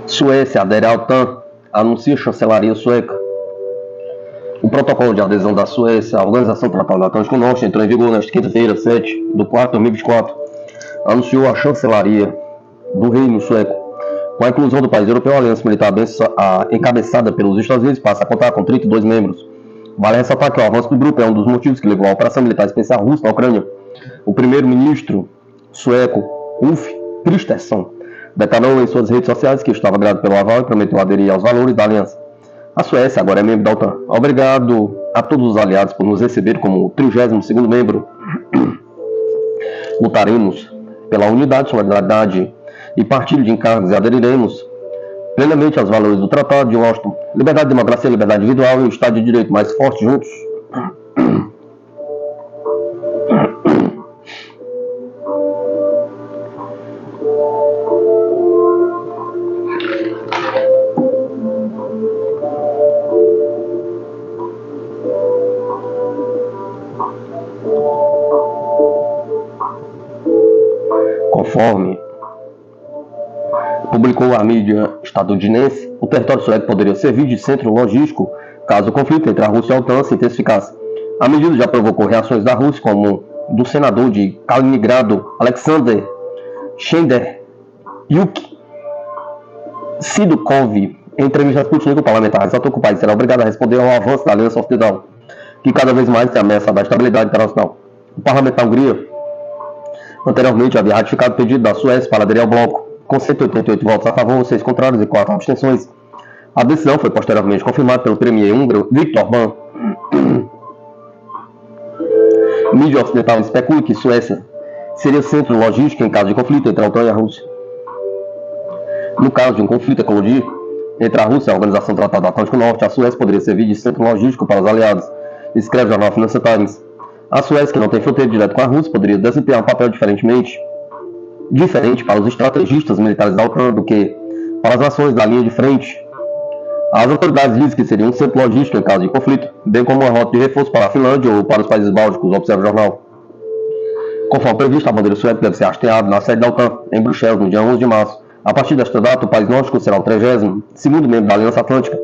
Suécia adere à OTAN, anuncia a chancelaria sueca. O protocolo de adesão da Suécia à Organização do Tratado do Atlântico Norte entrou em vigor nesta quinta-feira, 7/4/2024. Anunciou a chancelaria do Reino Sueco. Com a inclusão do país europeu, a aliança militar encabeçada pelos Estados Unidos passa a contar com 32 membros. Vale ressaltar que o avanço do grupo é um dos motivos que levou à operação militar especial russa na Ucrânia. O primeiro-ministro sueco, Ulf Kristersson, declarou em suas redes sociais que estava grato pelo aval e prometeu aderir aos valores da aliança. A Suécia agora é membro da OTAN. Obrigado a todos os aliados por nos receber como 32º membro. Lutaremos pela unidade, solidariedade e partilho de encargos e aderiremos plenamente aos valores do Tratado de Washington. Liberdade, democracia, liberdade individual e o Estado de Direito mais forte juntos. Conforme publicou a mídia estadunidense, o território sueco poderia servir de centro logístico caso o conflito entre a Rússia e a OTAN se intensificasse. A medida já provocou reações da Rússia, como do senador de Kaliningrado, Alexander Shenderyuk Sidukov. Em entrevista a Sputnik, o parlamentar ressaltou que o país será obrigado a responder ao avanço da Aliança Ocidental, que cada vez mais se ameaça da estabilidade internacional. O parlamento da Hungria anteriormente havia ratificado o pedido da Suécia para aderir ao bloco, com 188 votos a favor, 6 contrários e 4 abstenções. A decisão foi posteriormente confirmada pelo premier húngaro Viktor Orbán. Mídia ocidental especula que Suécia seria centro logístico em caso de conflito entre a OTAN e a Rússia. No caso de um conflito eclodido entre a Rússia e a Organização do Tratado do Atlântico Norte, a Suécia poderia servir de centro logístico para os aliados, escreve o jornal Financial Times. A Suécia, que não tem fronteira direta com a Rússia, poderia desempenhar um papel diferente para os estrategistas militares da OTAN do que para as nações da linha de frente. As autoridades dizem que seria um centro logístico em caso de conflito, bem como uma rota de reforço para a Finlândia ou para os países bálticos, observa o jornal. Conforme previsto, a bandeira sueca deve ser hasteada na sede da OTAN, em Bruxelas, no dia 11 de março. A partir desta data, o país nórdico será o 32º membro da Aliança Atlântica.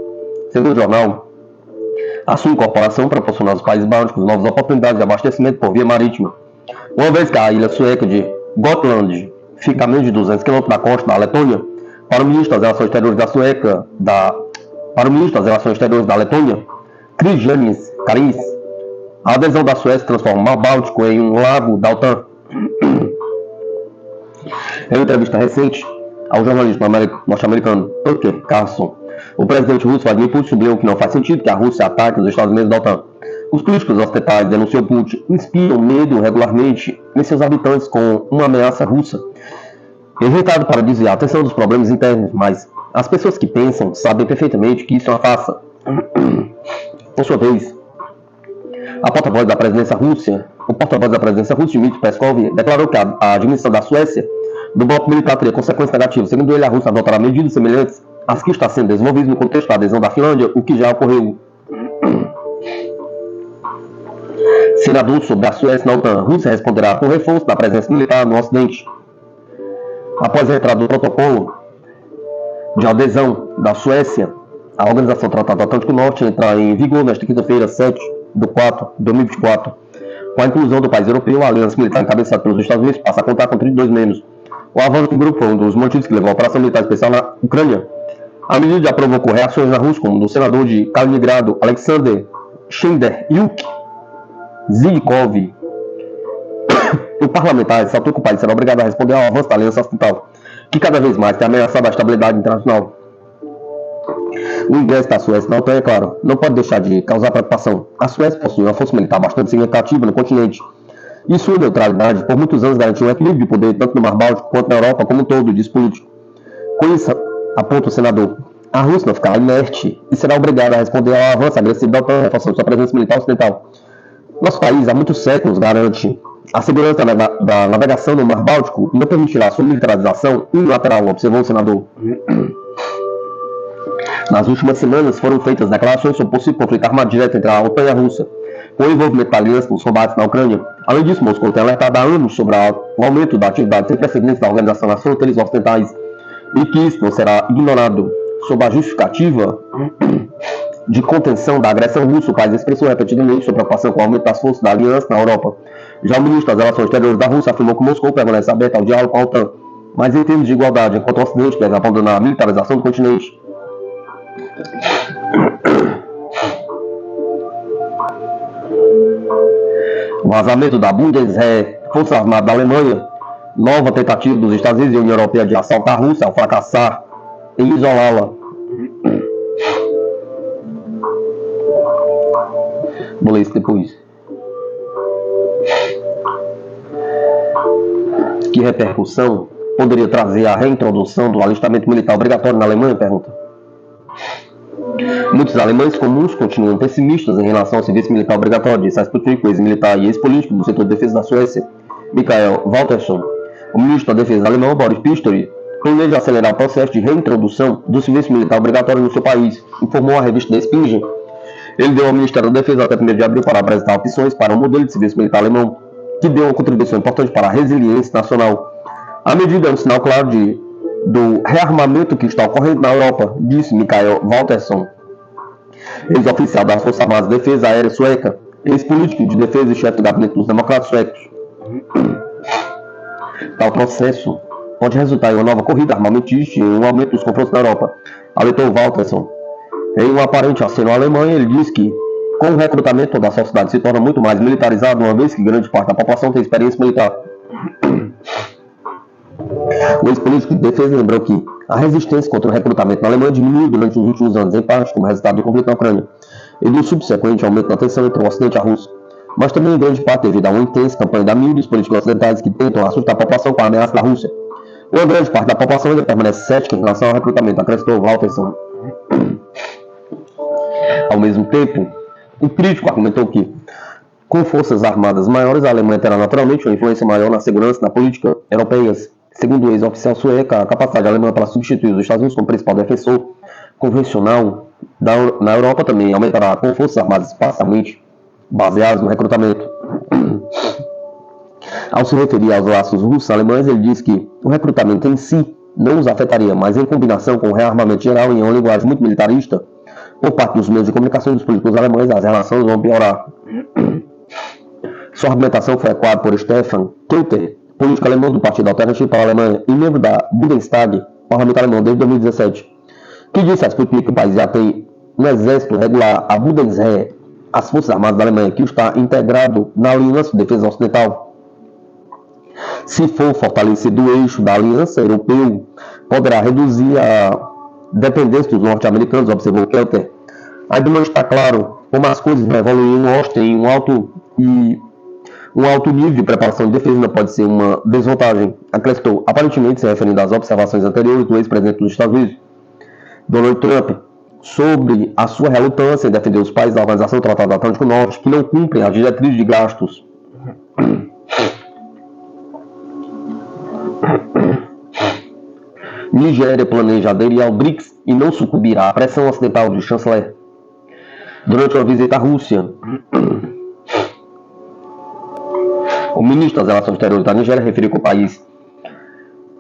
Segundo o jornal, a sua incorporação proporciona aos países bálticos novas oportunidades de abastecimento por via marítima. Uma vez que a ilha sueca de Gotland fica a menos de 200 km da costa da Letônia, para o ministro das Relações Exteriores da Letônia, Krišjānis Kariņš, a adesão da Suécia transforma o Mar Báltico em um lago da OTAN. Em uma entrevista recente ao jornalista norte-americano Tucker Carlson, o presidente russo Vladimir Putin sublinhou que não faz sentido que a Rússia ataque os Estados Unidos da OTAN. Os críticos ocidentais, denunciou Putin, inspiram medo regularmente em seus habitantes com uma ameaça russa, inventado para desviar a atenção dos problemas internos, mas as pessoas que pensam sabem perfeitamente que isso é uma farsa. Por sua vez, o porta-voz da presidência russa, Dmitry Peskov, declarou que a admissão da Suécia do bloco militar teria consequências negativas. Segundo ele, a Rússia adotará medidas semelhantes às que está sendo desenvolvidas no contexto da adesão da Finlândia, o que já ocorreu. Senador sobre a Suécia na OTAN, a Rússia responderá com reforço da presença militar no Ocidente. Após a entrada do protocolo de adesão da Suécia à Organização do Tratado do Atlântico Norte, entrar em vigor nesta quinta-feira, 7/4/2024, com a inclusão do país europeu, a aliança militar encabeçada pelos Estados Unidos passa a contar com 32 membros. O avanço do grupo foi um dos motivos que levou a operação militar especial na Ucrânia. A medida já provocou reações na Rússia, como do senador de Kaliningrado, Alexander Shenderyuk Sidukov. O parlamentar ressaltou que o país será obrigado a responder ao avanço da Aliança Ocidental, que cada vez mais tem ameaçado a estabilidade internacional. O ingresso da Suécia na OTAN, é claro, não pode deixar de causar preocupação. A Suécia possui uma força militar bastante significativa no continente, e sua neutralidade por muitos anos garantiu um equilíbrio de poder tanto no Mar Báltico quanto na Europa como um todo, diz político. Com isso, aponta o senador, a Rússia não ficará inerte e será obrigada a responder ao avanço agressivo da OTAN, reforçando sua presença militar ocidental. Nosso país, há muitos séculos, garante a segurança da navegação no Mar Báltico e não permitirá sua militarização unilateral, observou o senador. Nas últimas semanas foram feitas declarações sobre possível conflito armado direto entre a OTAN e a Rússia. com o envolvimento da aliança nos combates na Ucrânia. Além disso, Moscou tem alertado há anos sobre o aumento da atividade sem precedentes da Organização nas Fronteiras Ocidentais e que isso não será ignorado. Sob a justificativa de contenção da agressão russa, o país expressou repetidamente sua preocupação com o aumento das forças da aliança na Europa. Já o ministro das Relações Exteriores da Rússia afirmou que Moscou permanece aberto ao diálogo com a OTAN, mas em termos de igualdade, enquanto o Ocidente deve abandonar a militarização do continente. O vazamento da Bundeswehr, Força Armada da Alemanha, nova tentativa dos Estados Unidos e da União Europeia de assaltar a Rússia ao fracassar em isolá-la. Vou ler isso depois. Que repercussão poderia trazer a reintrodução do alistamento militar obrigatório na Alemanha? Pergunta. Muitos alemães comuns continuam pessimistas em relação ao serviço militar obrigatório, disse a Sputnik, ex-militar e ex-político do setor de defesa da Suécia, Michael Waltersson. O ministro da Defesa alemão, Boris Pistorius, planeja acelerar o processo de reintrodução do serviço militar obrigatório no seu país, informou a revista Der Spiegel. Ele deu ao Ministério da Defesa até 1º de abril para apresentar opções para um modelo de serviço militar alemão, que deu uma contribuição importante para a resiliência nacional. A medida é um sinal claro do rearmamento que está ocorrendo na Europa, disse Michael Waltersson, ex-oficial das Forças Armadas de Defesa Aérea Sueca, ex-político de defesa e chefe do gabinete dos democratas suecos. Tal processo pode resultar em uma nova corrida armamentista e um aumento dos confrontos na Europa, alertou Waltersson. Em um aparente aceno à Alemanha, ele diz que, com o recrutamento, toda a sociedade se torna muito mais militarizada, uma vez que grande parte da população tem experiência militar. O ex-político de defesa lembrou que a resistência contra o recrutamento na Alemanha diminuiu durante os últimos anos, em parte como resultado do conflito na Ucrânia e do subsequente aumento da tensão entre o Ocidente e a Rússia, mas também em grande parte devido a uma intensa campanha da mídia e dos políticos ocidentais que tentam assustar a população com a ameaça da Rússia. Uma grande parte da população ainda permanece cética em relação ao recrutamento, acrescentou Waltersson. Ao mesmo tempo, o crítico argumentou que, com forças armadas maiores, a Alemanha terá naturalmente uma influência maior na segurança e na política europeias. Segundo o ex-oficial sueco, a capacidade alemã para substituir os Estados Unidos como principal defensor convencional na Europa também aumentará com forças armadas espacialmente baseadas no recrutamento. Ao se referir aos laços russos-alemães, ele diz que o recrutamento em si não os afetaria, mas em combinação com o rearmamento geral e em uma linguagem muito militarista, por parte dos meios de comunicação dos políticos alemães, as relações vão piorar. Sua argumentação foi ecoada por Stefan Klüter, político alemão do Partido Alternativo para a Alemanha e membro da Bundestag, parlamento alemão desde 2017, que disse a Sputnik que o país já tem um exército regular, a Bundeswehr, as Forças Armadas da Alemanha, que está integrado na Aliança de Defesa Ocidental. Se for fortalecido o eixo da Aliança Europeia, poderá reduzir a dependência dos norte-americanos, observou Kelter. Ainda não está claro como as coisas vão evoluir em Washington, um alto nível de preparação de defesa não pode ser uma desvantagem, acrescentou, aparentemente se referindo às observações anteriores do ex-presidente dos Estados Unidos, Donald Trump, sobre a sua relutância em defender os países da Organização do Tratado do Atlântico Norte que não cumprem as diretrizes de gastos. Nigéria planeja aderir ao BRICS e não sucumbirá à pressão ocidental do chanceler. Durante uma visita à Rússia, o ministro das Relações Exteriores da Nigéria referiu que o país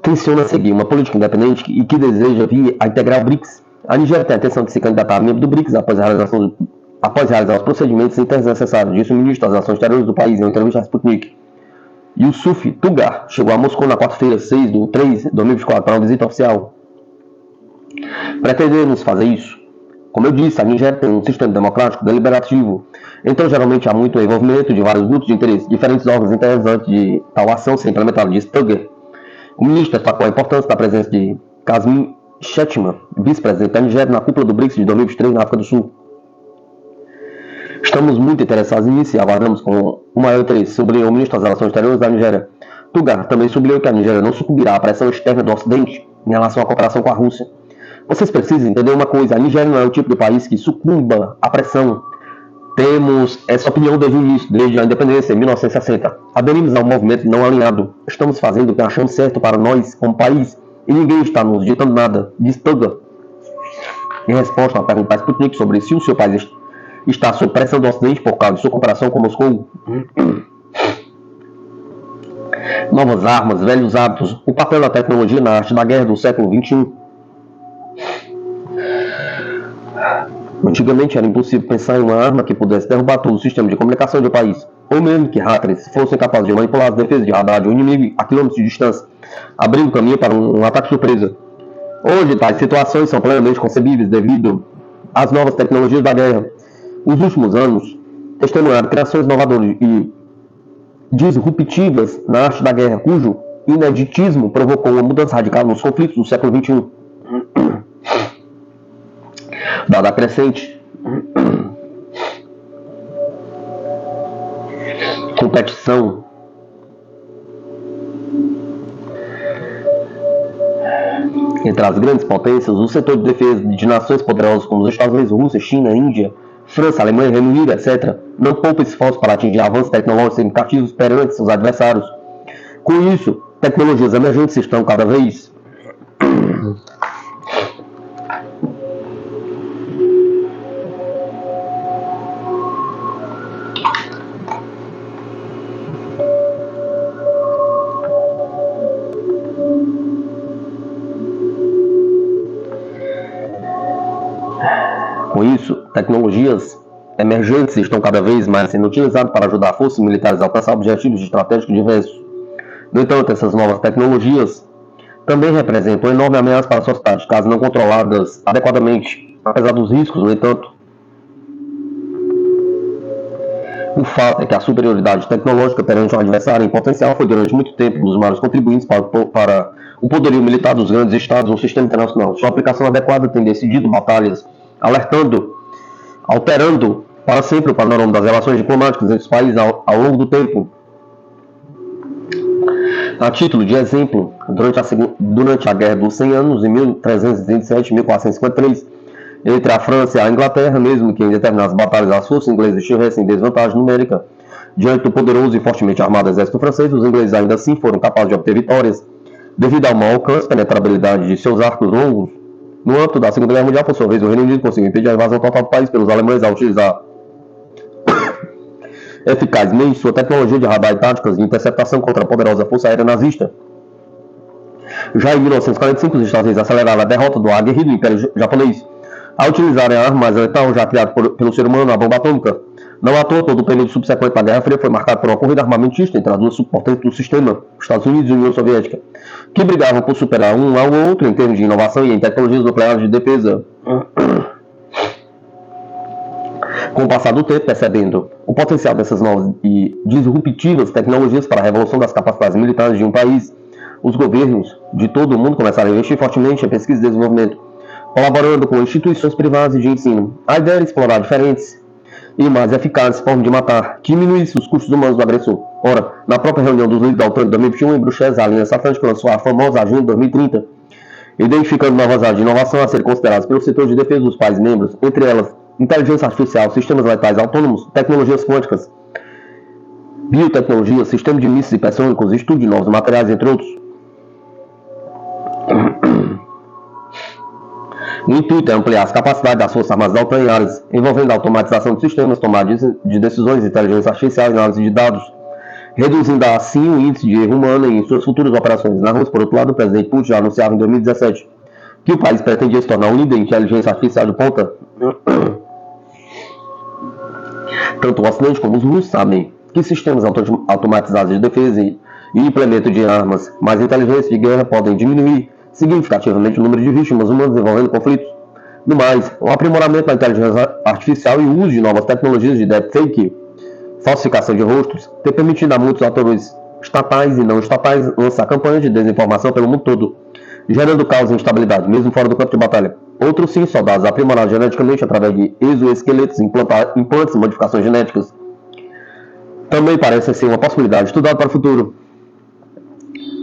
tenciona seguir uma política independente e que deseja vir a integrar o BRICS. A Nigéria tem a intenção de se candidatar a membro do BRICS após realizar os procedimentos internos necessários, disse o ministro das Relações Exteriores do país em uma entrevista à Sputnik. Yusuf Tugar chegou a Moscou na quarta-feira, 6/3/2024, para uma visita oficial. Pretendemos fazer isso. Como eu disse, a Nigéria tem um sistema democrático deliberativo, então geralmente há muito envolvimento de vários grupos de interesse, diferentes órgãos internos antes de tal ação ser implementada, disse Tugar. O ministro destacou a importância da presença de Kassim Shettima, vice-presidente da Nigéria, na cúpula do BRICS de 2023 na África do Sul. Estamos muito interessados nisso e aguardamos com o maior interesse, sublinhou o ministro das Relações Exteriores da Nigéria. Tugar também sublinhou que a Nigéria não sucumbirá à pressão externa do Ocidente em relação à cooperação com a Rússia. Vocês precisam entender uma coisa, a Nigéria não é o tipo de país que sucumba à pressão. Temos essa opinião desde o início, desde a independência, em 1960. Aderimos ao movimento não alinhado. Estamos fazendo o que achamos certo para nós, como país, e ninguém está nos ditando nada, diz Tugar. Em resposta a uma pergunta da Sputnik sobre se o seu país está sob pressão do Ocidente por causa de sua cooperação com Moscou. Novas armas, velhos hábitos, o papel da tecnologia na arte da guerra do século XXI. Antigamente era impossível pensar em uma arma que pudesse derrubar todo o sistema de comunicação do país, ou mesmo que hackers fossem capazes de manipular as defesas de radar de um inimigo a quilômetros de distância, abrindo caminho para um ataque surpresa. Hoje, tais situações são plenamente concebíveis devido às novas tecnologias da guerra. Os últimos anos testemunharam criações inovadoras e disruptivas na arte da guerra, cujo ineditismo provocou uma mudança radical nos conflitos do século XXI. Dada a crescente competição entre as grandes potências, o setor de defesa de nações poderosas como os Estados Unidos, Rússia, China, Índia, França, Alemanha, Reino Unido, etc., não poupa esforço para atingir avanços tecnológicos significativos perante seus adversários. Com isso, tecnologias emergentes estão cada vez tecnologias emergentes estão cada vez mais sendo utilizadas para ajudar forças militares a alcançar objetivos estratégicos diversos. No entanto, essas novas tecnologias também representam uma enorme ameaça para a sociedade, caso não controladas adequadamente. Apesar dos riscos, no entanto, o fato é que a superioridade tecnológica perante um adversário em potencial foi durante muito tempo um dos maiores contribuintes para o poderio militar dos grandes estados no sistema internacional. Sua aplicação adequada tem decidido batalhas, alterando para sempre o panorama das relações diplomáticas entre os países ao longo do tempo. A título de exemplo, durante a Guerra dos 100 Anos, em 1327 e 1453, entre a França e a Inglaterra, mesmo que em determinadas batalhas as forças inglesas estivessem em desvantagem numérica diante do poderoso e fortemente armado exército francês, os ingleses ainda assim foram capazes de obter vitórias devido ao mau alcance e penetrabilidade de seus arcos longos. No âmbito da Segunda Guerra Mundial, por sua vez, o Reino Unido conseguiu impedir a invasão total do país pelos alemães ao utilizar eficazmente sua tecnologia de radar e táticas de interceptação contra a poderosa força aérea nazista. Já em 1945, os Estados Unidos aceleraram a derrota do aguerrido Império Japonês ao utilizarem a arma mais letal já criada pelo ser humano, a bomba atômica. Não à toa, todo o período subsequente à Guerra Fria foi marcado por uma corrida armamentista entre as duas subpotências do sistema, Estados Unidos e União Soviética, que brigavam por superar um ao outro em termos de inovação e em tecnologias nucleares de defesa. Com o passar do tempo, percebendo o potencial dessas novas e disruptivas tecnologias para a revolução das capacidades militares de um país, os governos de todo o mundo começaram a investir fortemente em pesquisa e desenvolvimento, colaborando com instituições privadas de ensino. A ideia era explorar diferentes e mais eficazes formas de matar, que diminuísse os custos humanos do agressor. Ora, na própria reunião dos líderes da OTAN de 2021 em Bruxelas, a Aliança Atlântica lançou a famosa Agenda 2030, identificando novas áreas de inovação a serem consideradas pelo setor de defesa dos países membros, entre elas inteligência artificial, sistemas letais autônomos, tecnologias quânticas, biotecnologia, sistema de mísseis hipersônicos, estudo de novos materiais, entre outros. O intuito é ampliar as capacidades das Forças Armadas da OTAN em áreas envolvendo a automatização de sistemas, tomada de decisões, inteligência artificial e análise de dados, reduzindo assim o índice de erro humano em suas futuras operações. Na Rússia, por outro lado, o presidente Putin já anunciava em 2017 que o país pretendia se tornar um líder em inteligência artificial de ponta. Tanto o Ocidente como os russos sabem que sistemas automatizados de defesa e implemento de armas mais inteligentes de guerra podem diminuir significativamente o número de vítimas humanas envolvendo conflitos. No mais, o aprimoramento da inteligência artificial e o uso de novas tecnologias de deepfake, falsificação de rostos, tem permitido a muitos atores estatais e não estatais lançar campanhas de desinformação pelo mundo todo, gerando caos e instabilidade, mesmo fora do campo de batalha. Outros sim, soldados aprimorados geneticamente através de exoesqueletos, implantes e modificações genéticas, também parece ser uma possibilidade estudada para o futuro.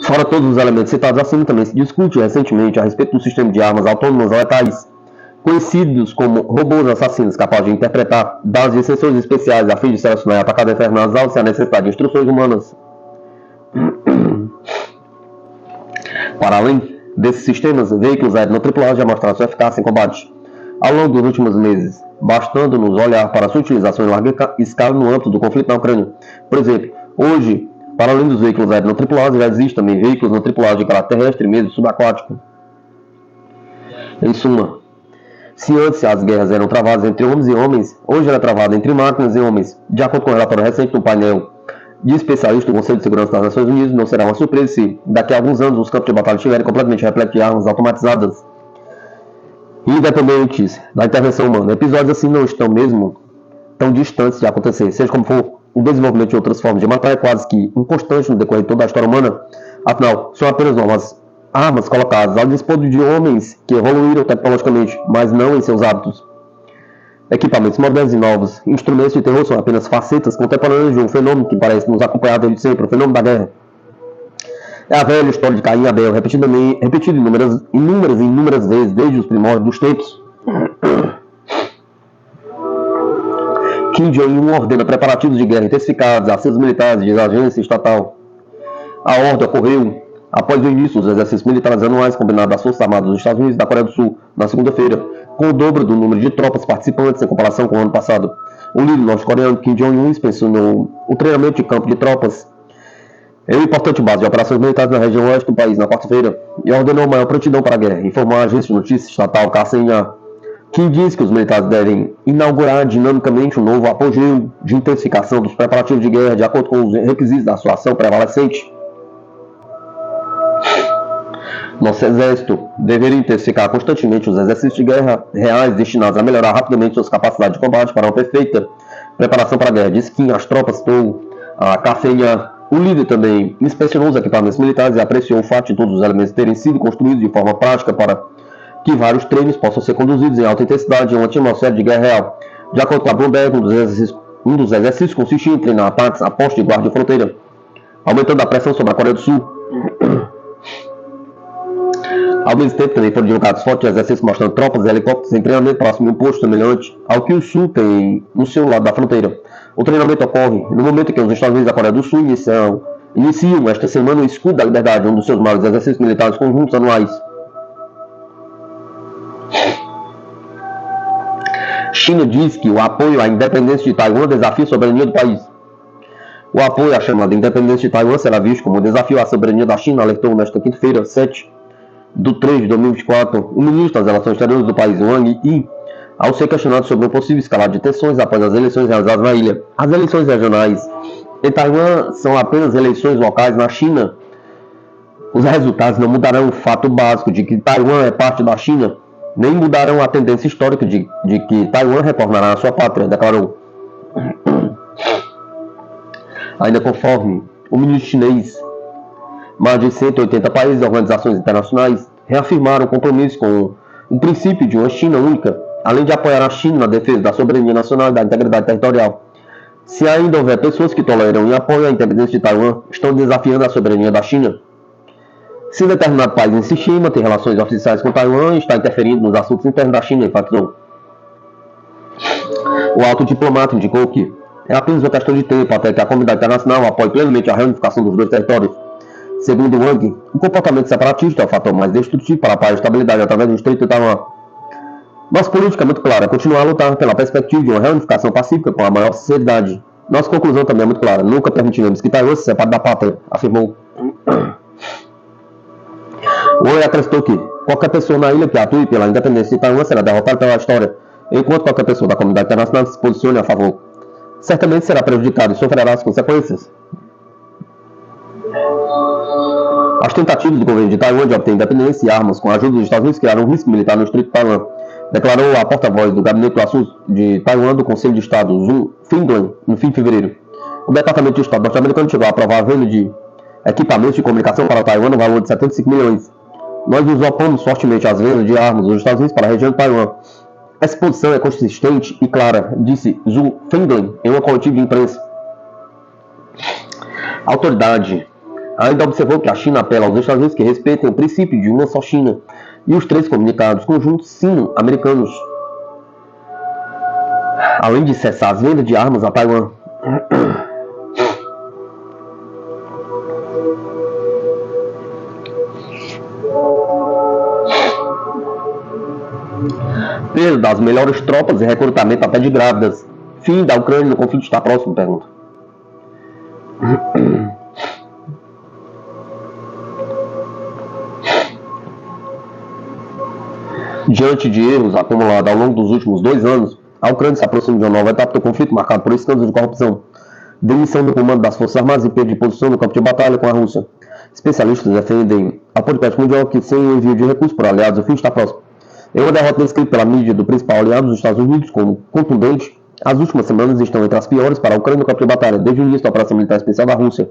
Fora todos os elementos citados acima, também se discute recentemente a respeito do sistema de armas autônomas letais, conhecidos como robôs assassinos, capazes de interpretar dados de sensores especiais a fim de selecionar e atacar determinados alvos sem a necessidade de instruções humanas. Para além desses sistemas, veículos aéreos não tripulados já mostraram sua eficácia em combate. ao longo dos últimos meses, bastando-nos olhar para sua utilização em larga escala no âmbito do conflito na Ucrânia. Por exemplo, hoje, para além dos veículos aéreos não tripulados, já existem também veículos não tripulados de caráter terrestre e mesmo subaquático. Em suma, se antes as guerras eram travadas entre homens e homens, hoje ela é travada entre máquinas e homens. De acordo com o relatório recente do painel de especialistas do Conselho de Segurança das Nações Unidas, não será uma surpresa se, daqui a alguns anos, os campos de batalha estiverem completamente repletos de armas automatizadas e independentes da intervenção humana. Episódios assim não estão mesmo tão distantes de acontecer. Seja como for, o desenvolvimento de outras formas de matar é quase que inconstante no decorrer de toda a história humana. Afinal, são apenas novas armas colocadas ao dispor de homens que evoluíram tecnologicamente, mas não em seus hábitos. Equipamentos modernos e novos, instrumentos de terror são apenas facetas contemporâneas de um fenômeno que parece nos acompanhar desde sempre, o fenômeno da guerra. É a velha história de Caim e Abel, repetida inúmeras vezes desde os primórdios dos tempos. Kim Jong-un ordena preparativos de guerra intensificados a seus militares de agência estatal. A ordem ocorreu após o início dos exercícios militares anuais combinados das Forças Armadas dos Estados Unidos e da Coreia do Sul, na segunda-feira, com o dobro do número de tropas participantes em comparação com o ano passado. O líder norte-coreano Kim Jong-un inspecionou o treinamento de campo de tropas em uma importante base de operações militares na região oeste do país na quarta-feira e ordenou maior prontidão para a guerra, informou a agência de notícias estatal KCNA. Kim diz que os militares devem inaugurar dinamicamente um novo apogeu de intensificação dos preparativos de guerra de acordo com os requisitos da situação prevalecente. Nosso exército deveria intensificar constantemente os exercícios de guerra reais destinados a melhorar rapidamente suas capacidades de combate para uma perfeita preparação para a guerra, disse que as tropas citou a cafeína. O líder também inspecionou os equipamentos militares e apreciou o fato de todos os elementos terem sido construídos de forma prática para que vários treinos possam ser conduzidos em alta intensidade em uma atmosfera de guerra real. De acordo com a Bloomberg, um dos exercícios consistia em treinar ataques a postos de guarda de fronteira, aumentando a pressão sobre a Coreia do Sul. Ao mesmo tempo, também foram divulgados fotos de exercícios mostrando tropas e helicópteros em treinamento próximo de um posto semelhante ao que o Sul tem no seu lado da fronteira. O treinamento ocorre no momento em que os Estados Unidos e a Coreia do Sul iniciam esta semana o Escudo da Liberdade, um dos seus maiores exercícios militares conjuntos anuais. China diz que o apoio à independência de Taiwan desafia a soberania do país. O apoio à chamada independência de Taiwan será visto como um desafio à soberania da China, alertou nesta quinta-feira, 7/3 de 2024, o ministro das Relações Exteriores do país, Wang Yi, ao ser questionado sobre uma possível escalada de tensões após as eleições realizadas na ilha. As eleições regionais em Taiwan são apenas eleições locais na China. Os resultados não mudarão o fato básico de que Taiwan é parte da China, nem mudarão a tendência histórica de que Taiwan retornará à sua pátria, declarou. Ainda conforme o ministro chinês, mais de 180 países e organizações internacionais reafirmaram o compromisso com o princípio de uma China única, além de apoiar a China na defesa da soberania nacional e da integridade territorial. Se ainda houver pessoas que toleram e apoiam a independência de Taiwan, estão desafiando a soberania da China. Se determinado país insistir em manter relações oficiais com Taiwan, está interferindo nos assuntos internos da China, enfatizou. O alto diplomata indicou que é apenas uma questão de tempo até que a comunidade internacional apoie plenamente a reunificação dos dois territórios. Segundo Wang, o comportamento separatista é o fator mais destrutivo para a paz e estabilidade através do Estreito de Taiwan. Nossa política é muito clara, continuar a lutar pela perspectiva de uma reunificação pacífica com a maior sinceridade. Nossa conclusão também é muito clara, nunca permitiremos que Taiwan se separe da pátria, afirmou. Wang acrescentou que qualquer pessoa na ilha que atue pela independência de Taiwan será derrotada pela história, enquanto qualquer pessoa da comunidade internacional se posicione a favor. Certamente será prejudicado e sofrerá as consequências. As tentativas do governo de Taiwan de obter independência e armas com a ajuda dos Estados Unidos criaram um risco militar no Estreito de Taiwan, declarou a porta-voz do Gabinete do Assunto de Taiwan do Conselho de Estado, Zhu Finglan, no fim de fevereiro. O Departamento de Estado norte-americano chegou a aprovar a venda de equipamentos de comunicação para Taiwan no valor de 75 milhões. Nós nos opomos fortemente às vendas de armas dos Estados Unidos para a região de Taiwan. Essa posição é consistente e clara, disse Zhu Finglan em uma coletiva de imprensa. A autoridade ainda observou que a China apela aos Estados Unidos que respeitem o princípio de uma só China e os 3 comunicados conjuntos sino-americanos, além de cessar as vendas de armas a Taiwan. perda das melhores tropas e recrutamento até de grávidas. Fim da Ucrânia no conflito está próximo? Pergunta. Diante de erros acumulados ao longo dos últimos 2 anos, a Ucrânia se aproxima de uma nova etapa do conflito marcado por escândalos de corrupção, demissão do comando das Forças Armadas e perda de posição no campo de batalha com a Rússia. Especialistas defendem a podcast mundial que, sem o envio de recursos por aliados, o fim está próximo. Em uma derrota descrita pela mídia do principal aliado dos Estados Unidos como contundente, as últimas semanas estão entre as piores para a Ucrânia no campo de batalha, desde o início da operação militar especial da Rússia.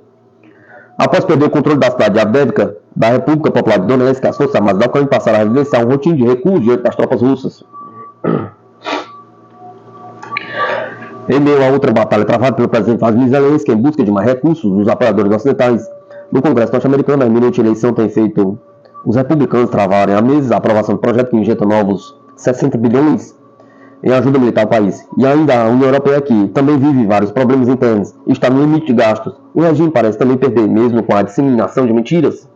Após perder o controle da cidade de Avdiivka, da República Popular de Donetsk, as Forças Armadas da Ucrânia passaram a evidenciar um rotina de recuo diante das tropas russas. Em meio a outra batalha travada pelo presidente Vladimir Zelensky em busca de mais recursos dos apoiadores ocidentais, no Congresso norte-americano, a iminente eleição tem feito os republicanos travarem há meses a aprovação do projeto que injeta novos 60 bilhões em ajuda militar ao país. E ainda a União Europeia, que também vive vários problemas internos, está no limite de gastos. O regime parece também perder, mesmo com a disseminação de mentiras.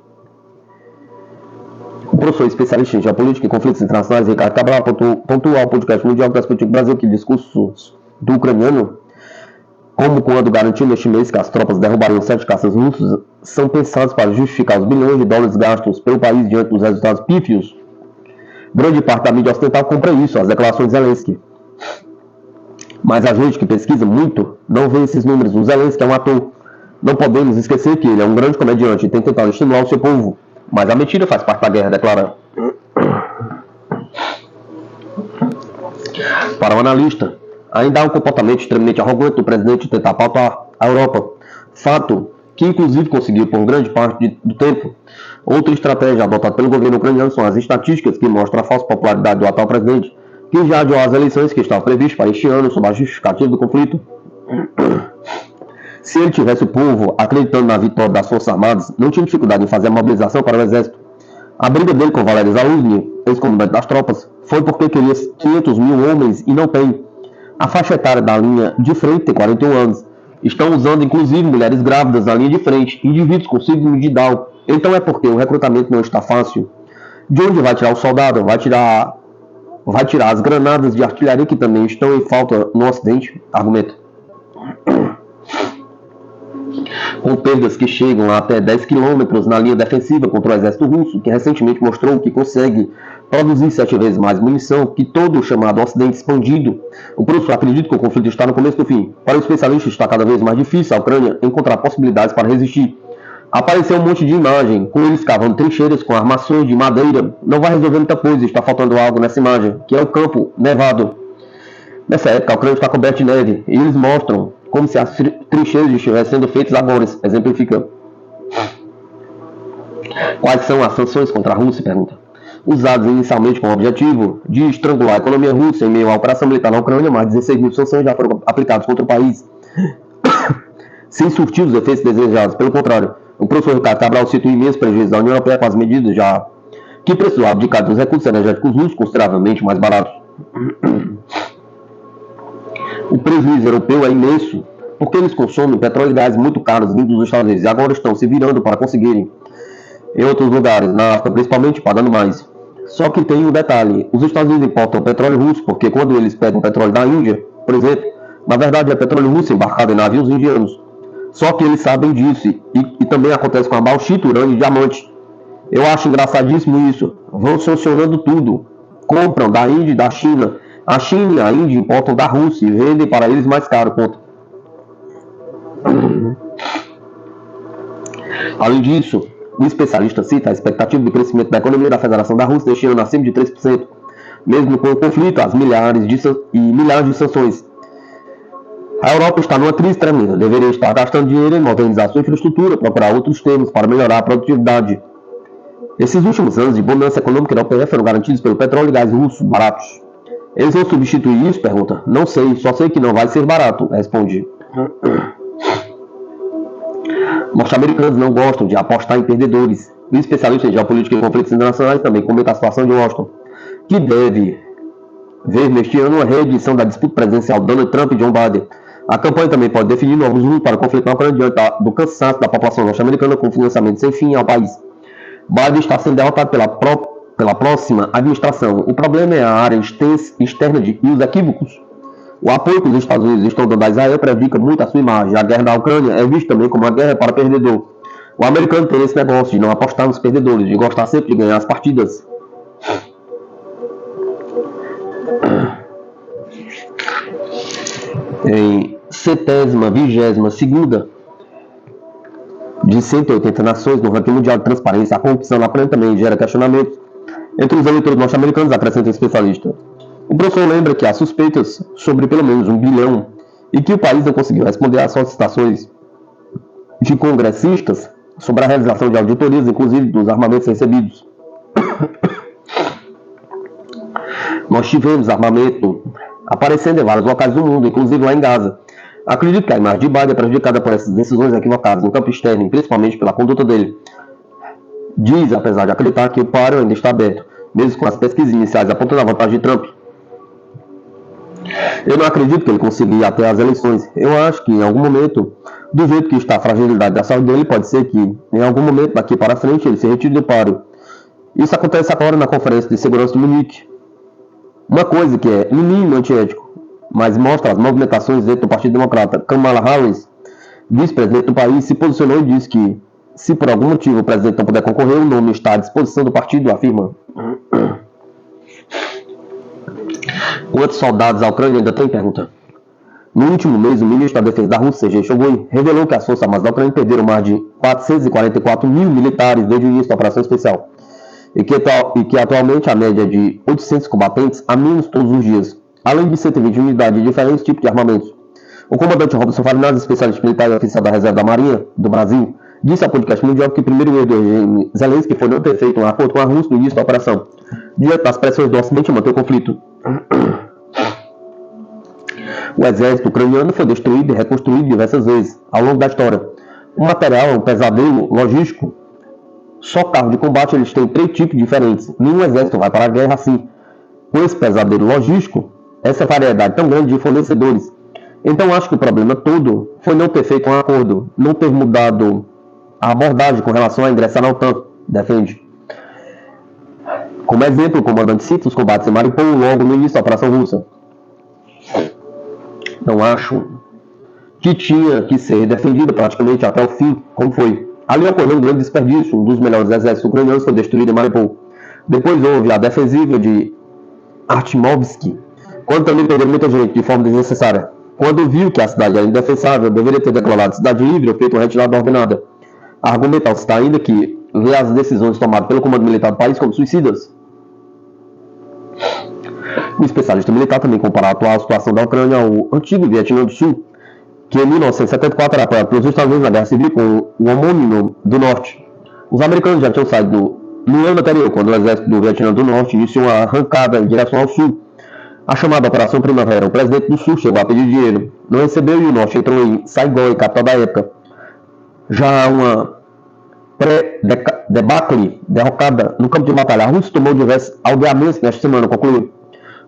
O professor especialista em geopolítica e conflitos internacionais, Ricardo Cabral, pontuou ao podcast mundial do Perspectiva Brasil que discursos do ucraniano, como quando garantiu neste mês que as tropas derrubariam 7 caças russos, são pensados para justificar os bilhões de dólares gastos pelo país diante dos resultados pífios. Grande parte da mídia ocidental compra isso, as declarações de Zelensky. Mas a gente que pesquisa muito não vê esses números. O Zelensky é um ator. Não podemos esquecer que ele é um grande comediante e tem tentado estimular o seu povo. Mas a mentira faz parte da guerra, declara. Para o analista, ainda há um comportamento extremamente arrogante do presidente de tentar pautar a Europa. Fato que inclusive conseguiu por grande parte do tempo. Outra estratégia adotada pelo governo ucraniano são as estatísticas que mostram a falsa popularidade do atual presidente, que já adiou as eleições que estavam previstas para este ano sob a justificativa do conflito. Se ele tivesse o povo acreditando na vitória das Forças Armadas, não tinha dificuldade em fazer a mobilização para o exército. A briga dele com Valery Zaluzny, ex-comandante das tropas, foi porque queria 500 mil homens e não tem. A faixa etária da linha de frente tem 41 anos. Estão usando inclusive mulheres grávidas na linha de frente, indivíduos com síndrome de Down. Então é porque o recrutamento não está fácil. De onde vai tirar o soldado? Vai tirar as granadas de artilharia que também estão em falta no Ocidente? Argumento. Com perdas que chegam a até 10 km na linha defensiva contra o exército russo, que recentemente mostrou que consegue produzir 7 vezes mais munição que todo o chamado Ocidente expandido. O professor acredita que o conflito está no começo do fim. Para o especialista, está cada vez mais difícil a Ucrânia encontrar possibilidades para resistir. Apareceu um monte de imagem, com eles cavando trincheiras com armações de madeira. Não vai resolver muita coisa, está faltando algo nessa imagem, que é o campo nevado. Nessa época, a Ucrânia está coberta de neve, e eles mostram como se as trincheiras estivessem sendo feitas agora, exemplifica. Quais são as sanções contra a Rússia? Pergunta. Usadas inicialmente com o objetivo de estrangular a economia russa em meio à operação militar na Ucrânia, mais de 16 mil sanções já foram aplicadas contra o país, sem surtir os efeitos desejados. Pelo contrário, o professor Ricardo Cabral cita o imenso prejuízo da União Europeia com as medidas já que precisou abdicar dos recursos energéticos russos consideravelmente mais baratos. O prejuízo europeu é imenso, porque eles consomem petróleo e gás muito caros vindos dos Estados Unidos e agora estão se virando para conseguirem em outros lugares, na África principalmente, pagando mais. Só que tem um detalhe, os Estados Unidos importam petróleo russo, porque quando eles pegam petróleo da Índia, por exemplo, na verdade é petróleo russo embarcado em navios indianos. Só que eles sabem disso, e também acontece com a bauxita, urânio e diamante. Eu acho engraçadíssimo isso, vão sancionando tudo, compram da Índia e da China. A China e a Índia importam da Rússia e vendem para eles mais caro. Ponto. Além disso, o especialista cita a expectativa de crescimento da economia da Federação da Rússia este ano acima de 3%, mesmo com o conflito, as milhares de sanções. A Europa está numa crise tremenda, deveria estar gastando dinheiro em modernizar sua infraestrutura, procurar outros termos para melhorar a produtividade. Esses últimos anos de bonança econômica europeia foram garantidos pelo petróleo e gás russos baratos. Eles vão substituir isso? Pergunta. Não sei, só sei que não vai ser barato, responde. Norte-americanos não gostam de apostar em perdedores. O especialista em geopolítica e conflitos internacionais também comenta a situação de Washington, que deve ver neste ano uma reedição da disputa presidencial Donald Trump e Joe Biden. A campanha também pode definir novos rumos para o conflito na Ucrânia diante do cansaço da população norte-americana com financiamento sem fim ao país. Biden está sendo derrotado pela pela próxima administração. O problema é a área externa e os equívocos. O apoio que os Estados Unidos estão dando a Israel prejudica muito a sua imagem. A guerra da Ucrânia é vista também como uma guerra para perdedor. O americano tem esse negócio de não apostar nos perdedores, de gostar sempre de ganhar as partidas. Em 72ª de 180 nações no ranking mundial de transparência, a corrupção aparentemente gera questionamentos entre os eleitores norte-americanos, acrescenta o especialista. O professor lembra que há suspeitas sobre pelo menos 1 bilhão e que o país não conseguiu responder às solicitações de congressistas sobre a realização de auditorias, inclusive dos armamentos recebidos. Nós tivemos armamento aparecendo em vários locais do mundo, inclusive lá em Gaza. Acredito que a imagem de Biden é prejudicada por essas decisões equivocadas no campo externo, principalmente pela conduta dele. Diz, apesar de acreditar que o páreo ainda está aberto, mesmo com as pesquisas iniciais apontando a vantagem de Trump. Eu não acredito que ele consiga ir até as eleições. Eu acho que em algum momento, do jeito que está a fragilidade da saúde dele, pode ser que em algum momento daqui para frente ele se retire do páreo. Isso acontece agora na Conferência de Segurança de Munique. Uma coisa que é, no mínimo, antiético, mas mostra as movimentações dentro do Partido Democrata. Kamala Harris, vice-presidente do país, se posicionou e disse que, se por algum motivo o presidente não puder concorrer, o nome está à disposição do partido, afirma. Quantos soldados a Ucrânia ainda tem? Pergunta. No último mês, o ministro da Defesa da Rússia, Sergei Shoigu, revelou que as Forças Armadas da Ucrânia perderam mais de 444 mil militares desde o início da operação especial. E que atualmente a média é de 800 combatentes a menos todos os dias, além de 120 unidades de diferentes tipos de armamentos. O comandante Robson Farinaz, especialista militar e oficial da Reserva da Marinha do Brasil, disse ao podcast mundial que o primeiro erro do regime Zelensky foi não ter feito um acordo com a Rússia no início da operação, diante das pressões do Ocidente em manter o conflito. O exército ucraniano foi destruído e reconstruído diversas vezes ao longo da história. O material é um pesadelo logístico. Só carro de combate eles têm 3 tipos diferentes. Nenhum exército vai para a guerra assim. Com esse pesadelo logístico, essa variedade tão grande de fornecedores. Então acho que o problema todo foi não ter feito um acordo, não ter mudado a abordagem com relação a ingressar na OTAN, defende. Como exemplo, o comandante cita os combates em Mariupol logo no início da operação russa. Não acho que tinha que ser defendida praticamente até o fim, como foi. Ali ocorreu um grande desperdício, um dos melhores exércitos ucranianos foi destruído em Mariupol. Depois houve a defensiva de Artyomovsk, quando também perderam muita gente de forma desnecessária. Quando viu que a cidade era indefensável, deveria ter declarado cidade livre ou feito uma retirada ordenada. Argumentar está ainda que vê as decisões tomadas pelo comando militar do país como suicidas. O especialista militar também compara a atual situação da Ucrânia ao antigo Vietnã do Sul, que em 1974 era apoiado pelos Estados Unidos na Guerra Civil com o homônimo do Norte. Os americanos já tinham saído no ano anterior, quando o exército do Vietnã do Norte iniciou uma arrancada em direção ao Sul, a chamada Operação Primavera. O presidente do Sul chegou a pedir dinheiro, não recebeu e o Norte entrou em Saigon, capital da época. Já há uma pré-debacle derrocada no campo de batalha. A Rússia tomou diversos aldeamentos nesta semana, concluiu.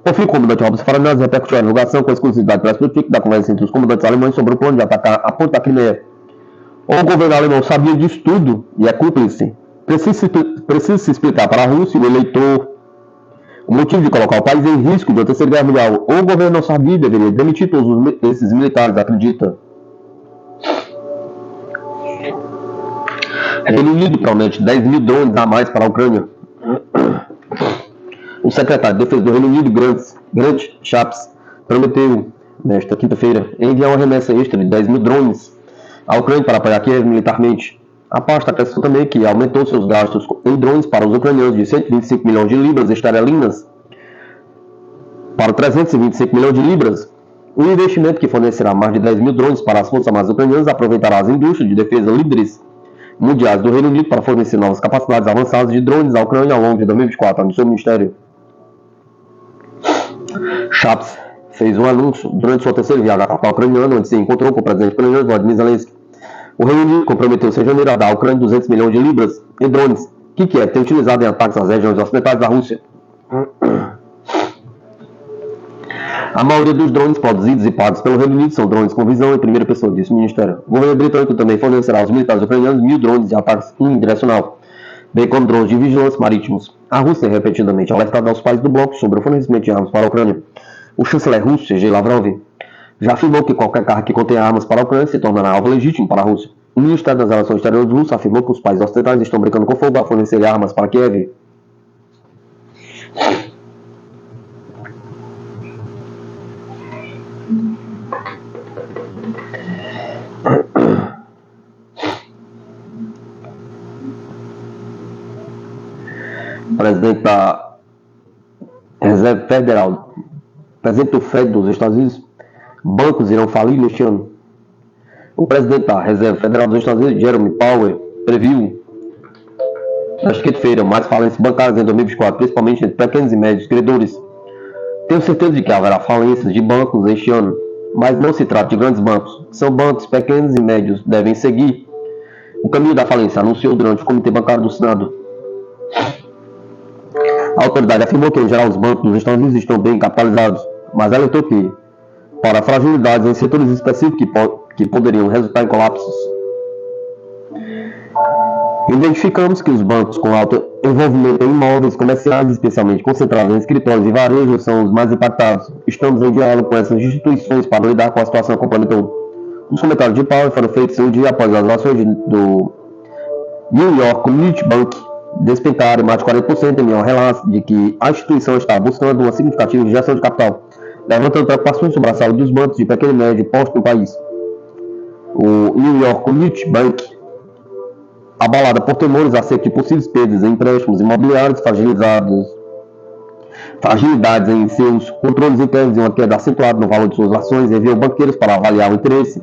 Por fim, o comandante Robson Farinaz repercutiu a divulgação com a exclusividade para explicar da conversa entre os comandantes alemães sobre o plano de atacar a ponte da Crimeia. O governo alemão sabia disso tudo e é cúmplice. Precisa se explicar para a Rússia e o eleitor o motivo de colocar o país em risco de uma terceira guerra mundial. O governo não sabia e deveria demitir todos esses militares, acredita. Reino Unido promete 10 mil drones a mais para a Ucrânia. O secretário de Defesa do Reino Unido, Grant Shapps, prometeu, nesta quinta-feira, enviar uma remessa extra de 10 mil drones à Ucrânia para apoiar Kiev militarmente. A pasta acrescentou também que aumentou seus gastos em drones para os ucranianos de 125 milhões de libras esterlinas para 325 milhões de libras. O investimento, que fornecerá mais de 10 mil drones para as Forças Armadas ucranianas, aproveitará as indústrias de defesa líderes mundiais do Reino Unido para fornecer novas capacidades avançadas de drones à Ucrânia ao longo de 2024, anunciou o Ministério. Shapps fez um anúncio durante sua terceira viagem à capital ucraniana, onde se encontrou com o presidente ucraniano Volodymyr Zelensky. O Reino Unido comprometeu-se em janeiro a dar à Ucrânia 200 milhões de libras em drones, que Kiev tem utilizado em ataques às regiões ocidentais da Rússia. A maioria dos drones produzidos e pagos pelo Reino Unido são drones com visão em primeira pessoa, disse o Ministério. O governo britânico também fornecerá aos militares ucranianos 1.000 drones de ataque unidirecional, bem como drones de vigilância marítimos. A Rússia tem repetidamente alertado aos países do bloco sobre o fornecimento de armas para a Ucrânia. O chanceler russo, Sergei Lavrov, já afirmou que qualquer carro que contenha armas para a Ucrânia se tornará alvo legítimo para a Rússia. O Ministério das Relações Exteriores russo afirmou que os países ocidentais estão brincando com fogo para fornecer armas para Kiev. Presidente da Reserva Federal, presidente do Fed dos Estados Unidos, bancos irão falir neste ano. O presidente da Reserva Federal dos Estados Unidos, Jerome Powell, previu nesta quinta-feira mais falências bancárias em 2024, principalmente entre pequenos e médios credores. Tenho certeza de que haverá falências de bancos este ano, mas não se trata de grandes bancos. São bancos pequenos e médios devem seguir o caminho da falência, anunciou durante o Comitê Bancário do Senado. A autoridade afirmou que, em geral, os bancos dos Estados Unidos estão bem capitalizados, mas alertou que, para fragilidades em setores específicos que poderiam resultar em colapsos. Identificamos que os bancos com alto envolvimento em imóveis comerciais, especialmente concentrados em escritórios e varejo, são os mais impactados. Estamos em diálogo com essas instituições para lidar com a situação, complementou. Os comentários de Powell foram feitos um dia após as ações do New York Community Bank despencarem mais de 40% em meio ao relato de que a instituição está buscando uma significativa injeção de capital, levantando preocupações sobre a saúde dos bancos de pequeno e médio postos no país. O New York Community Bank, abalada por temores acerca de possíveis perdas em empréstimos imobiliários, fragilidades em seus controles internos e uma queda acentuada no valor de suas ações, enviou banqueiros para avaliar o interesse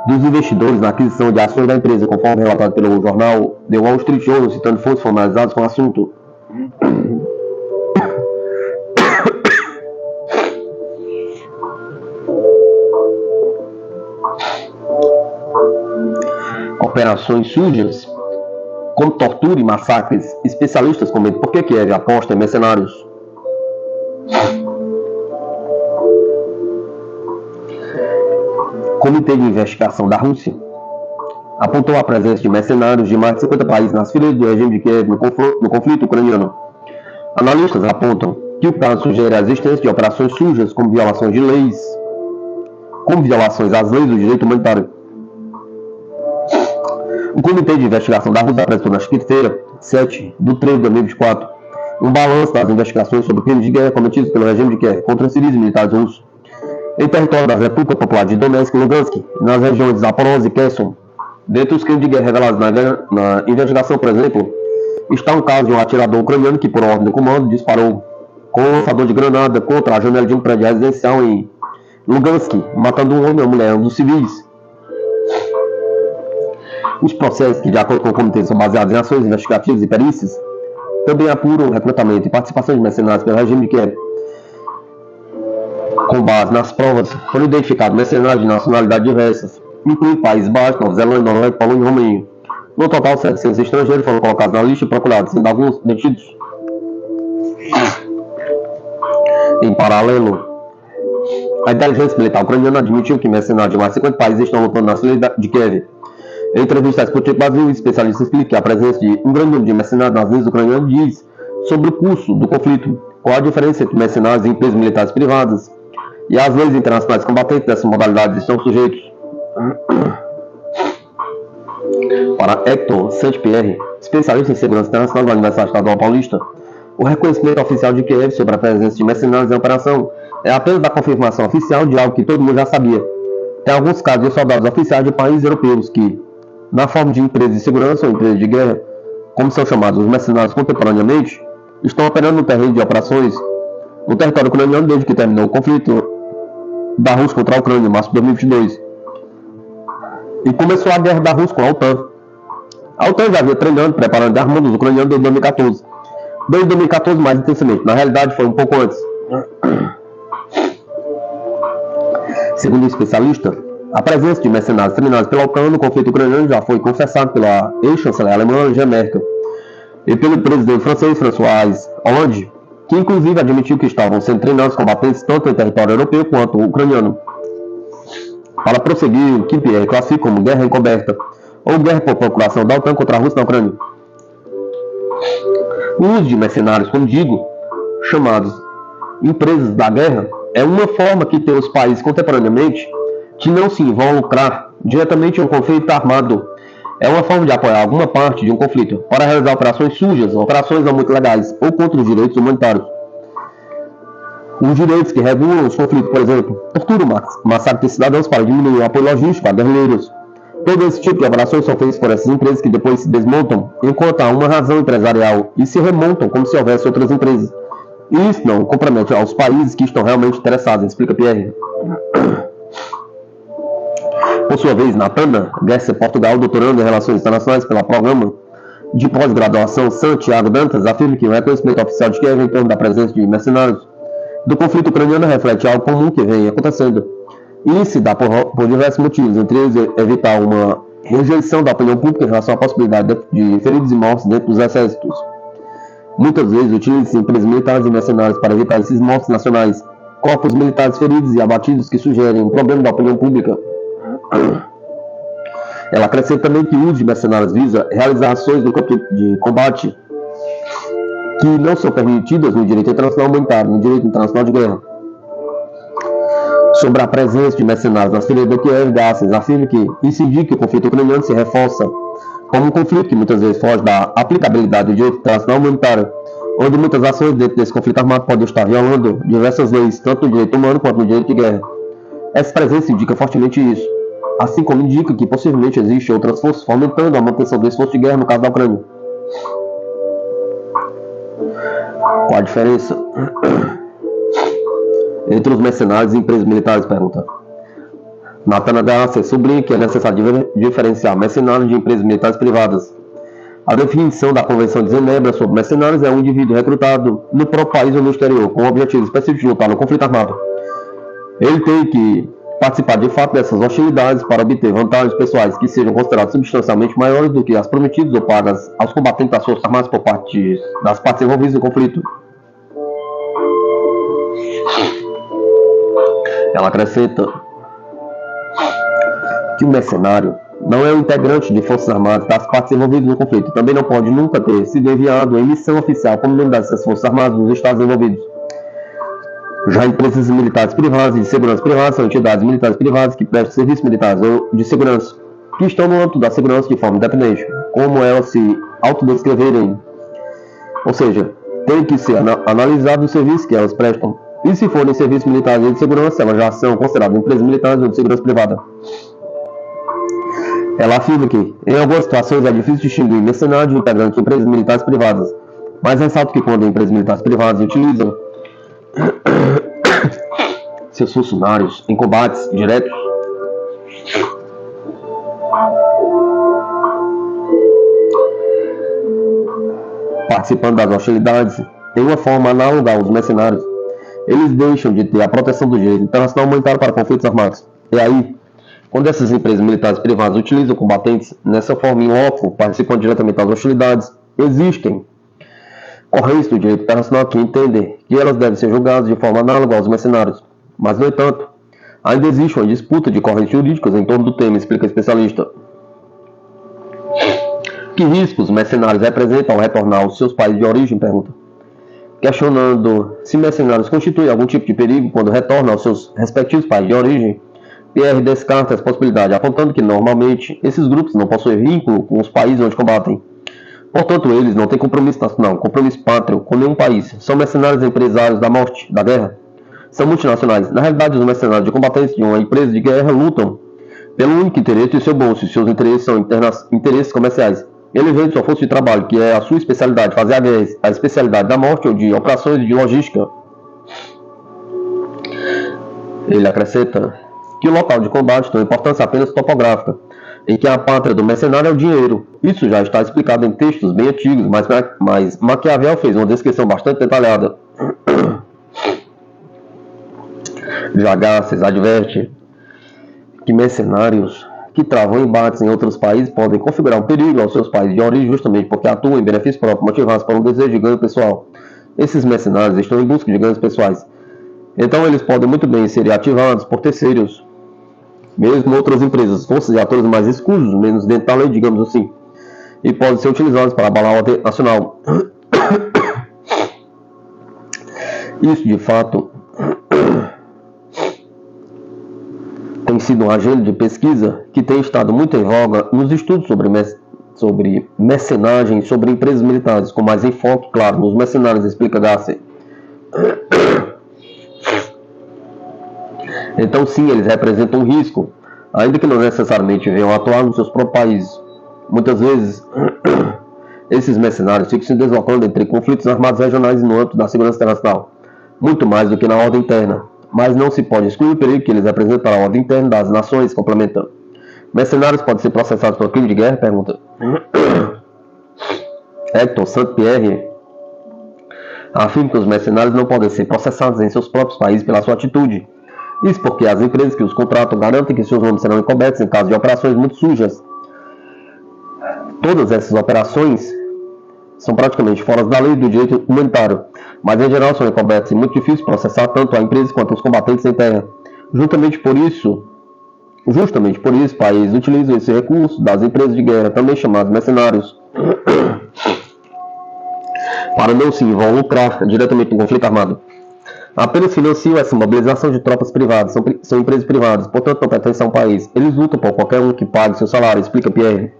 dos investidores na aquisição de ações da empresa, conforme relatado pelo jornal The Wall Street Journal, citando fontes formalizadas com o assunto. Operações sujas, como tortura e massacres. Especialistas comentam por que Kiev aposta em mercenários. O Comitê de Investigação da Rússia apontou a presença de mercenários de mais de 50 países nas fileiras do regime de Kiev no conflito ucraniano. Analistas apontam que o caso sugere a existência de operações sujas, como violações às leis do direito humanitário. O Comitê de Investigação da Rússia apresentou nesta quinta-feira, 7 de 3 de 2024, um balanço das investigações sobre crimes de guerra cometidos pelo regime de Kiev contra civis e militares russos em território das Repúblicas Populares de Donetsk e Lugansk, nas regiões de Zaporozhye e Kherson. Dentre os crimes de guerra revelados na investigação, por exemplo, está um caso de um atirador ucraniano que, por ordem do comando, disparou com um lançador de granada contra a janela de um prédio residencial em Lugansk, matando um homem e uma mulher, um dos civis. Os processos, que de acordo com o comitê são baseados em ações investigativas e perícias, também apuram o recrutamento e participação de mercenários pelo regime de Kiev. Com base nas provas, foram identificados mercenários de nacionalidades diversas, incluindo Países Baixos, Nova Zelândia, Noruega, Polônia e Romênia. No total, 700 estrangeiros foram colocados na lista e procurados, sendo alguns detidos. Em paralelo, a inteligência militar ucraniana admitiu que mercenários de mais de 50 países estão lutando na cidade de Kiev. Em entrevista à Sputnik Brasil, especialistas explicam que a presença de um grande número de mercenários nas linhas ucranianas diz sobre o curso do conflito, qual a diferença entre mercenários e empresas militares privadas, e as leis internacionais combatentes dessas modalidades estão sujeitos. Para Hector Saint-Pierre, especialista em segurança internacional da Universidade Estadual Paulista, o reconhecimento oficial de Kiev sobre a presença de mercenários em operação é apenas a confirmação oficial de algo que todo mundo já sabia. Tem alguns casos de soldados oficiais de países europeus que, na forma de empresas de segurança ou empresas de guerra, como são chamados os mercenários contemporaneamente, estão operando no terreno de operações no território ucraniano desde que terminou o conflito da Rússia contra a Ucrânia em março de 2022 e começou a guerra da Rússia com a OTAN. A OTAN já havia treinando, preparando e armando os ucranianos desde 2014. Desde 2014 mais intensamente, na realidade foi um pouco antes. Segundo o especialista, a presença de mercenários treinados pela OTAN no conflito ucraniano já foi confessada pela ex-chanceler alemã Angela Merkel e pelo presidente francês François Hollande, que inclusive admitiu que estavam sendo treinados combatentes tanto em território europeu quanto ucraniano. Para prosseguir, o que Pierre classifica como guerra encoberta ou guerra por procuração da OTAN contra a Rússia na Ucrânia. O uso de mercenários, como digo, chamados empresas da guerra, é uma forma que tem os países contemporaneamente de não se involucrar diretamente em um conflito armado. É uma forma de apoiar alguma parte de um conflito para realizar operações sujas, operações não muito legais ou contra os direitos humanitários. Os direitos que regulam os conflitos, por exemplo, tortura, massacre de cidadãos para diminuir o apoio logístico a guerrilheiros. Todo esse tipo de operações são feitas por essas empresas que depois se desmontam enquanto há uma razão empresarial e se remontam como se houvesse outras empresas. E isso não compromete aos países que estão realmente interessados, explica Pierre. Por sua vez, Natana Gerser, Portugal, doutorando em Relações Internacionais pelo Programa de Pós-Graduação Santiago Dantas, afirma que o reconhecimento oficial de Kiev em torno da presença de mercenários do conflito ucraniano reflete algo comum que vem acontecendo. E se dá por diversos motivos, entre eles evitar uma rejeição da opinião pública em relação à possibilidade de feridos e mortos dentro dos exércitos. Muitas vezes utilizam-se empresas militares e mercenários para evitar esses mortos nacionais, corpos militares feridos e abatidos que sugerem um problema da opinião pública. Ela acrescenta também que o uso de mercenários visa realizar ações no campo de combate que não são permitidas no direito internacional humanitário, no direito internacional de guerra. Sobre a presença de mercenários nas feridas de Kiev, Garces afirma que isso indica que o conflito ucraniano se reforça como um conflito que muitas vezes foge da aplicabilidade do direito internacional humanitário, onde muitas ações dentro desse conflito armado podem estar violando diversas leis, tanto no direito humano quanto no direito de guerra. Essa presença indica fortemente isso, assim como indica que possivelmente existem outras forças fomentando a manutenção do esforço de guerra no caso da Ucrânia. Qual a diferença entre os mercenários e empresas militares? Pergunta. Natana Garcia sublinha que é necessário diferenciar mercenários de empresas militares privadas. A definição da Convenção de Genebra sobre mercenários é um indivíduo recrutado no próprio país ou no exterior, com o objetivo específico de lutar no conflito armado. Ele tem que participar de fato dessas hostilidades para obter vantagens pessoais que sejam consideradas substancialmente maiores do que as prometidas ou pagas aos combatentes das forças armadas por parte das partes envolvidas no conflito. Ela acrescenta que o mercenário não é um integrante de forças armadas das partes envolvidas no conflito e também não pode nunca ter sido enviado em missão oficial como membro dessas forças armadas dos estados envolvidos. Já empresas militares privadas e de segurança privada são entidades militares privadas que prestam serviços militares ou de segurança, que estão no âmbito da segurança de forma independente, como elas se autodescreverem. Ou seja, tem que ser analisado o serviço que elas prestam. E se forem serviços militares e de segurança, elas já são consideradas empresas militares ou de segurança privada. Ela afirma que, em algumas situações, é difícil distinguir mercenários de integrantes de empresas militares privadas, mas ressalta que quando empresas militares privadas utilizam seus funcionários em combates diretos, participando das hostilidades, em uma forma análoga aos mercenários, eles deixam de ter a proteção do direito internacional humanitário para conflitos armados. E aí, quando essas empresas militares privadas utilizam combatentes nessa forma em loco, participando diretamente das hostilidades, existem correntes do direito internacional que entendem que elas devem ser julgadas de forma análoga aos mercenários. Mas, no entanto, ainda existe uma disputa de correntes jurídicas em torno do tema, explica o especialista. Que riscos os mercenários representam ao retornar aos seus países de origem? Pergunta. Questionando se mercenários constituem algum tipo de perigo quando retornam aos seus respectivos países de origem, Pierre descarta essa possibilidade, apontando que, normalmente, esses grupos não possuem vínculo com os países onde combatem. Portanto, eles não têm compromisso nacional, compromisso pátrio com nenhum país. São mercenários empresários da morte, da guerra. São multinacionais. Na realidade, os mercenários de combatentes de uma empresa de guerra lutam pelo único interesse de seu bolso, e seus interesses são interesses comerciais. Ele vende sua força de trabalho, que é a sua especialidade, fazer a guerra, a especialidade da morte ou de operações de logística. Ele acrescenta que o local de combate tem importância apenas topográfica, em que a pátria do mercenário é o dinheiro. Isso já está explicado em textos bem antigos, mas Maquiavel fez uma descrição bastante detalhada. Já Garces adverte que mercenários que travam embates em outros países podem configurar um perigo aos seus países de origem justamente porque atuam em benefício próprio, motivados por um desejo de ganho pessoal. Esses mercenários estão em busca de ganhos pessoais. Então eles podem muito bem ser ativados por terceiros, mesmo outras empresas, forças e atores mais escusos, menos dentro da lei, digamos assim, e podem ser utilizados para abalar a ordem nacional. Isso, de fato, tem sido uma agenda de pesquisa que tem estado muito em voga nos estudos sobre mercenagem, sobre empresas militares, com mais enfoque, claro, nos mercenários, explica Garcia. Então, sim, eles representam um risco, ainda que não necessariamente venham atuar nos seus próprios países. Muitas vezes, esses mercenários ficam se deslocando entre conflitos armados regionais e no âmbito da segurança internacional, muito mais do que na ordem interna. Mas não se pode excluir o perigo que eles representam para a ordem interna das nações, complementa. Mercenários podem ser processados por crime de guerra? Pergunta. Hector Saint-Pierre afirma que os mercenários não podem ser processados em seus próprios países pela sua atitude. Isso porque as empresas que os contratam garantem que seus nomes serão encobertos em caso de operações muito sujas. Todas essas operações são praticamente fora da lei do direito humanitário, mas em geral são encobertas e muito difícil processar tanto a empresa quanto os combatentes em terra. Justamente por isso, países utilizam esse recurso das empresas de guerra, também chamados mercenários, para não se involucrar diretamente no conflito armado. Apenas financiam essa mobilização de tropas privadas, são empresas privadas, portanto não pertencem a um país. Eles lutam por qualquer um que pague seu salário, explica Pierre.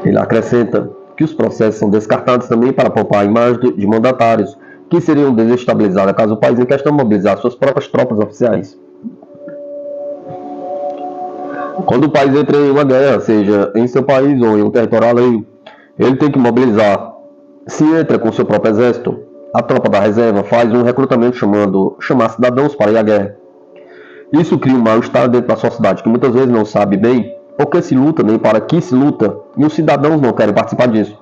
Ele acrescenta que os processos são descartados também para poupar a imagem de mandatários, que seriam desestabilizados caso o país em questão mobilizar suas próprias tropas oficiais. Quando o país entra em uma guerra, seja em seu país ou em um território alheio, ele tem que mobilizar. Se entra com seu próprio exército, a tropa da reserva faz um recrutamento chamar cidadãos para ir à guerra. Isso cria um mal-estar dentro da sociedade que muitas vezes não sabe bem por que se luta nem para que se luta, e os cidadãos não querem participar disso.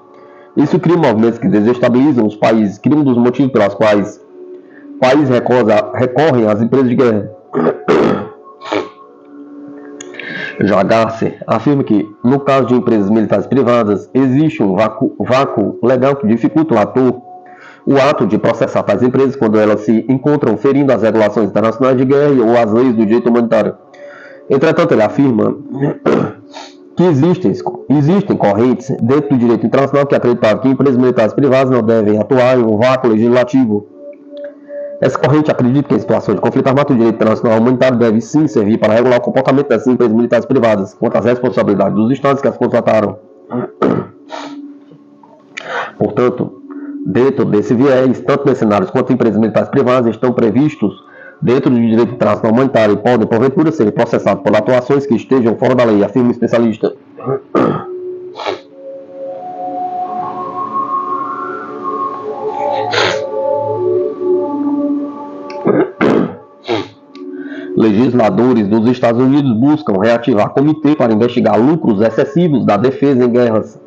Isso cria movimentos que desestabilizam os países, cria um dos motivos pelos quais países recorrem às empresas de guerra. Já Garcia afirma que, no caso de empresas militares privadas, existe um vácuo legal que dificulta o ato de processar tais empresas quando elas se encontram ferindo as regulações internacionais de guerra ou as leis do direito humanitário. Entretanto, ele afirma que existem correntes dentro do direito internacional que acreditam que empresas militares privadas não devem atuar em um vácuo legislativo. Essa corrente acredita que em situação de conflito armado o direito internacional humanitário deve sim servir para regular o comportamento dessas empresas militares privadas quanto às responsabilidades dos estados que as contrataram. Portanto, dentro desse viés, tanto mercenários quanto empresas militares privadas estão previstos dentro do direito internacional humanitário e podem, porventura, serem processados por atuações que estejam fora da lei, afirma o especialista. Legisladores dos Estados Unidos buscam reativar comitê para investigar lucros excessivos da defesa em guerras.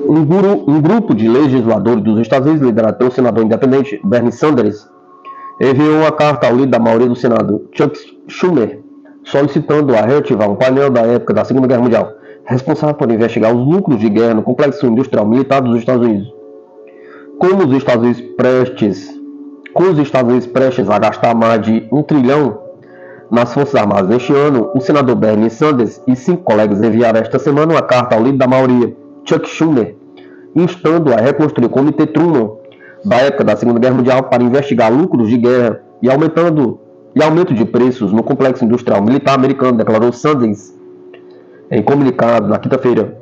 Um grupo de legisladores dos Estados Unidos, liderado pelo senador independente Bernie Sanders, enviou uma carta ao líder da maioria do Senado, Chuck Schumer, solicitando a reativar um painel da época da Segunda Guerra Mundial, responsável por investigar os lucros de guerra no complexo industrial militar dos Estados Unidos. Com os Estados Unidos prestes a gastar mais de $1 trilhão nas Forças Armadas neste ano, o senador Bernie Sanders e 5 colegas enviaram esta semana uma carta ao líder da maioria, Chuck Schumer, instando a reconstruir o Comitê Truman da época da Segunda Guerra Mundial para investigar lucros de guerra e aumento de preços no complexo industrial militar americano, declarou Sanders em comunicado na quinta-feira.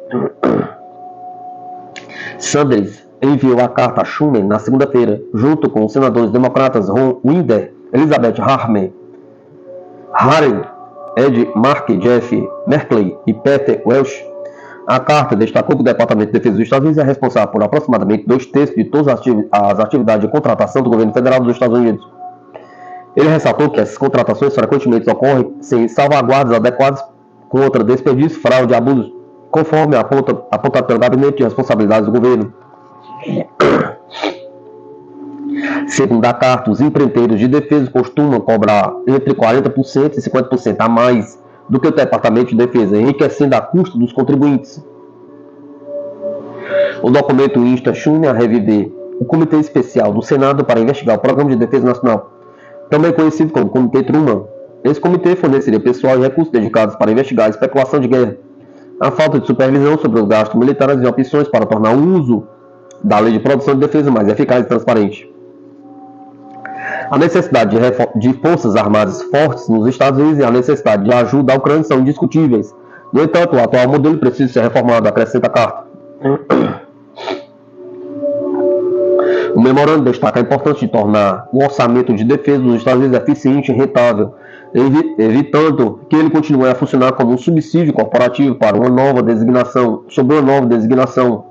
Sanders enviou a carta a Schumer na segunda-feira, junto com os senadores democratas Ron Winder, Elizabeth Warren, Ed Markey, Jeff Merkley e Peter Welch. A carta destacou que o Departamento de Defesa dos Estados Unidos é responsável por aproximadamente 2/3 de todas as atividades de contratação do governo federal dos Estados Unidos. Ele ressaltou que essas contratações frequentemente ocorrem sem salvaguardas adequadas contra desperdício, fraude e abusos, conforme apontado pelo Gabinete de Responsabilidades do Governo. Segundo a carta, os empreiteiros de defesa costumam cobrar entre 40% e 50% a mais do que o Departamento de Defesa, enriquecendo a custo dos contribuintes. O documento insta Schumer a reviver o Comitê Especial do Senado para investigar o Programa de Defesa Nacional, também conhecido como Comitê Truman. Esse comitê forneceria pessoal e recursos dedicados para investigar a especulação de guerra, A falta de supervisão sobre os gastos militares e opções para tornar o uso da lei de produção de defesa mais eficaz e transparente. A necessidade de forças armadas fortes nos Estados Unidos e a necessidade de ajuda à Ucrânia são indiscutíveis. No entanto, o atual modelo precisa ser reformado, acrescenta a carta. O memorando destaca a importância de tornar o orçamento de defesa dos Estados Unidos eficiente e rentável, evitando que ele continue a funcionar como um subsídio corporativo para uma nova designação, sobre uma nova designação